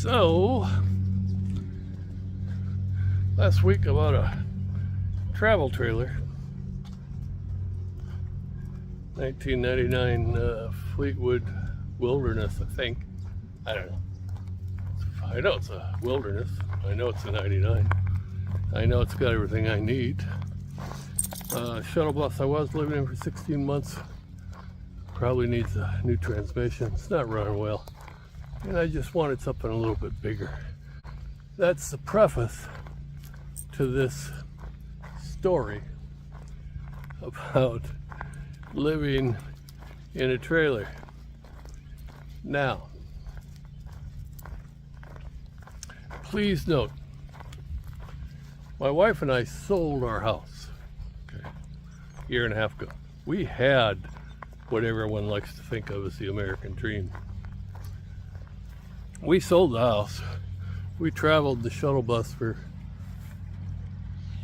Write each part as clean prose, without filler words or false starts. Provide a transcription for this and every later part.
So, last week I bought a travel trailer, 1999 Fleetwood Wilderness, I think. I don't know. I know it's a Wilderness. I know it's a 99. I know it's got everything I need. Shuttle bus I was living in for 16 months. Probably needs a new transmission. It's not running well. And I just wanted something a little bit bigger. That's the preface to this story about living in a trailer. Now, please note, my wife and I sold our house a year and a half ago. We had what everyone likes to think of as the American dream. We sold the house. We traveled the shuttle bus for,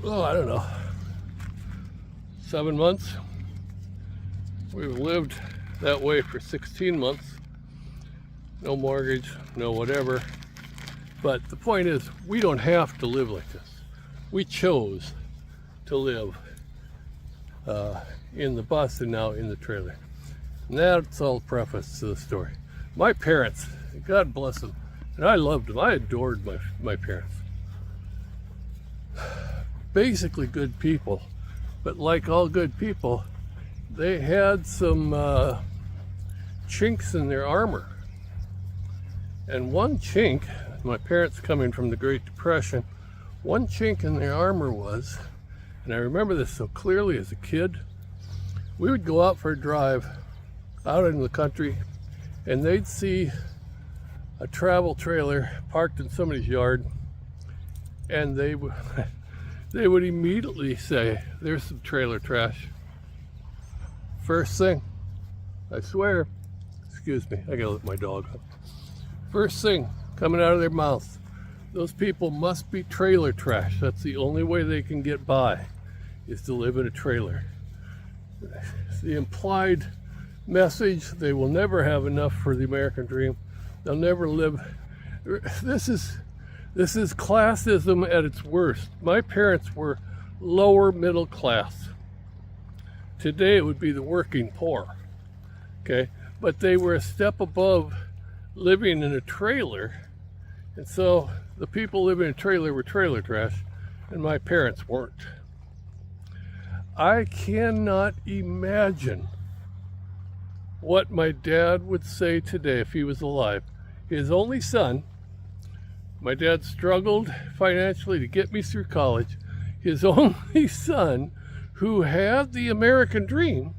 I don't know, 7 months. We've lived that way for 16 months. No mortgage, no whatever. But the point is, we don't have to live like this. We chose to live in the bus and now in the trailer. And that's all the preface to the story. My parents, God bless them, and I loved them. I adored my parents. Basically good people, but like all good people, they had some chinks in their armor. And one chink, my parents coming from the Great Depression, one chink in their armor was, and I remember this so clearly as a kid, we would go out for a drive out in the country and they'd see a travel trailer parked in somebody's yard, and they would immediately say, "There's some trailer trash." First thing, I swear, excuse me, I gotta let my dog up. First thing coming out of their mouth, those people must be trailer trash. That's the only way they can get by, is to live in a trailer. The implied message, they will never have enough for the American dream. They'll never live. This is classism at its worst. My parents were lower middle class. Today it would be the working poor, okay? But they were a step above living in a trailer, and so the people living in a trailer were trailer trash, and my parents weren't. I cannot imagine what my dad would say today if he was alive. His only son, my dad struggled financially to get me through college. His only son, who had the American dream,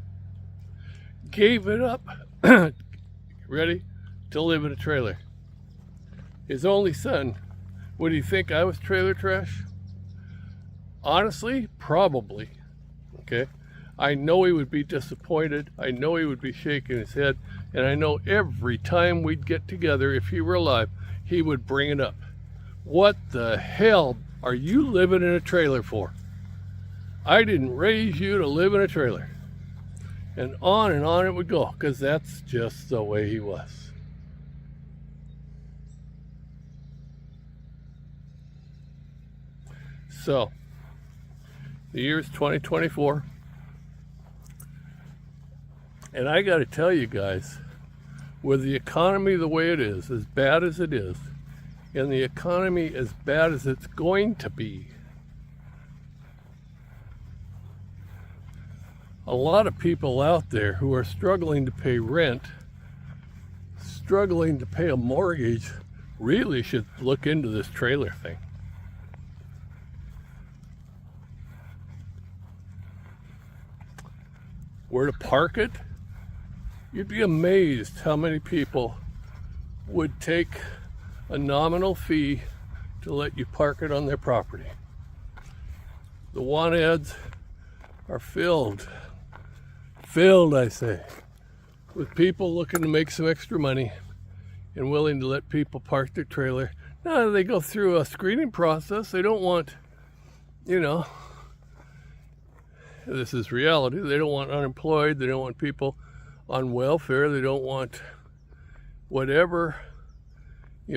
gave it up, ready, to live in a trailer. His only son, would he think I was trailer trash? Honestly, probably, okay? I know he would be disappointed. I know he would be shaking his head. And I know every time we'd get together, if he were alive, he would bring it up. What the hell are you living in a trailer for? I didn't raise you to live in a trailer. And on it would go, because that's just the way he was. So, the year's 2024. And I got to tell you guys, with the economy the way it is, as bad as it is, and the economy as bad as it's going to be, a lot of people out there who are struggling to pay rent, struggling to pay a mortgage, really should look into this trailer thing. Where to park it? You'd be amazed how many people would take a nominal fee to let you park it on their property. The want ads are filled, I say, with people looking to make some extra money and willing to let people park their trailer. Now, they go through a screening process. They don't want, this is reality. They don't want unemployed. They don't want people on welfare. They don't want whatever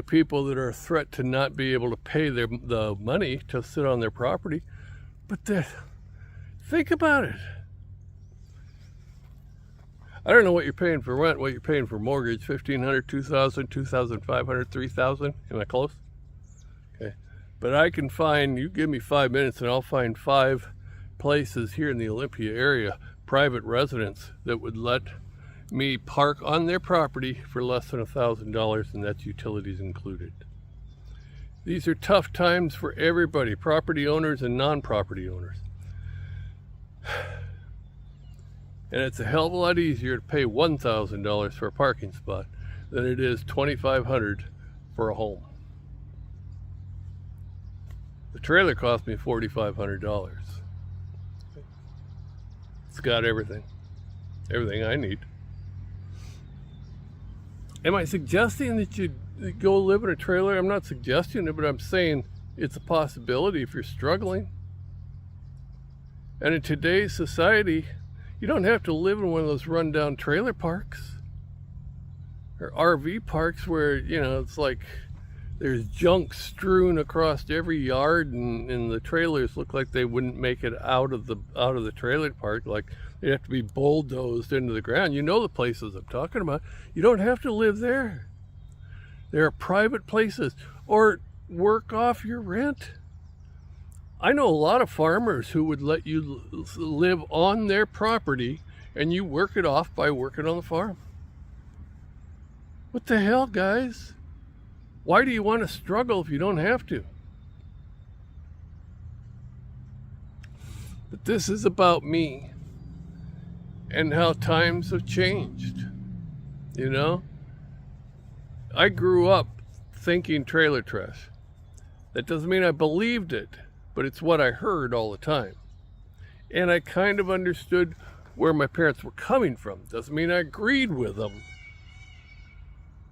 people that are a threat to not be able to pay the money to sit on their property. But think about it. I don't know what you're paying for rent, what you're paying for mortgage, $1,500, $2,000, $2,500, $3,000. Am I close? Okay. But I can find, you give me 5 minutes and I'll find 5 places here in the Olympia area, private residents, that would let me park on their property for less than $1,000, and that's utilities included. These are tough times for everybody, property owners and non-property owners. And it's a hell of a lot easier to pay $1,000 for a parking spot than it is $2,500 for a home. The trailer cost me $4,500. It's got everything I need. Am I suggesting that you go live in a trailer? I'm not suggesting it, but I'm saying it's a possibility if you're struggling. And in today's society, you don't have to live in one of those rundown trailer parks or RV parks where, it's like there's junk strewn across every yard, and the trailers look like they wouldn't make it out of the trailer park. Like they have to be bulldozed into the ground. You know the places I'm talking about. You don't have to live there. There are private places, or work off your rent. I know a lot of farmers who would let you live on their property and you work it off by working on the farm. What the hell, guys? Why do you want to struggle if you don't have to? But this is about me and how times have changed. I grew up thinking trailer trash. That doesn't mean I believed it, but it's what I heard all the time. And I kind of understood where my parents were coming from. Doesn't mean I agreed with them,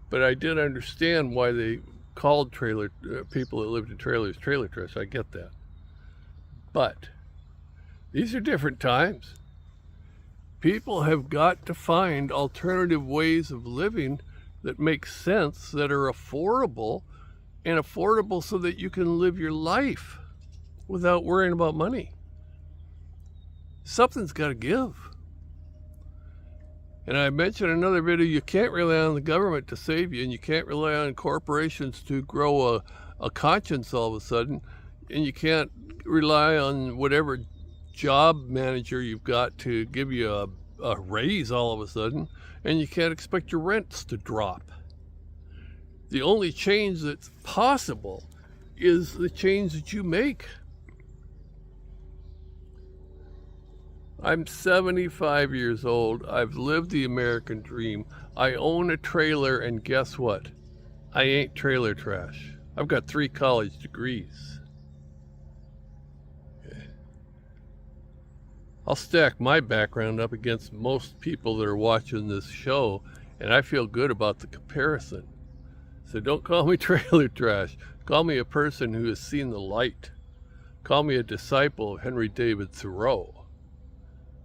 but I did understand why they called people that lived in trailers trailer trash. I get that. But these are different times. People have got to find alternative ways of living that make sense, that are affordable, and affordable so that you can live your life without worrying about money. Something's got to give. And I mentioned in another video, you can't rely on the government to save you, and you can't rely on corporations to grow a conscience all of a sudden, and you can't rely on whatever job manager you've got to give you a raise all of a sudden, and you can't expect your rents to drop. The only change that's possible is the change that you make. I'm 75 years old. I've lived the American dream. I own a trailer, and guess what? I ain't trailer trash. I've got 3 college degrees. Okay. I'll stack my background up against most people that are watching this show, and I feel good about the comparison. So don't call me trailer trash. Call me a person who has seen the light. Call me a disciple of Henry David Thoreau.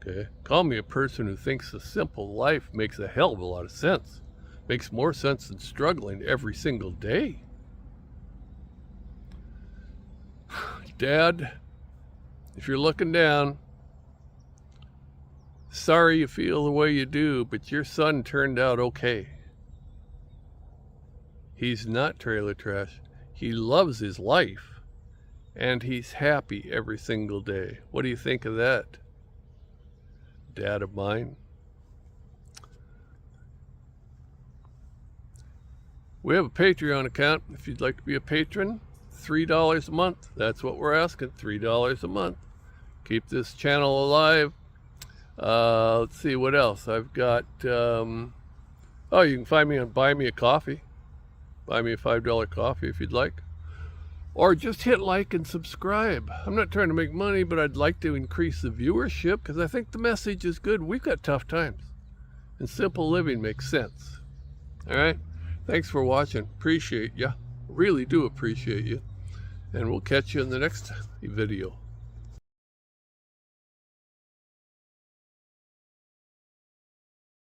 Okay? Call me a person who thinks a simple life makes a hell of a lot of sense. Makes more sense than struggling every single day. Dad, if you're looking down, sorry you feel the way you do, but your son turned out okay. He's not trailer trash. He loves his life, and he's happy every single day. What do you think of that, dad of mine? We have a Patreon account. If you'd like to be a patron, $3 a month. That's what we're asking, $3 a month. Keep this channel alive. Let's see, what else? I've got, you can find me on Buy Me a Coffee. Buy me a $5 coffee if you'd like. Or just hit like and subscribe. I'm not trying to make money, but I'd like to increase the viewership because I think the message is good. We've got tough times, and simple living makes sense. All right? Thanks for watching. Appreciate ya. Really do appreciate you. And we'll catch you in the next video.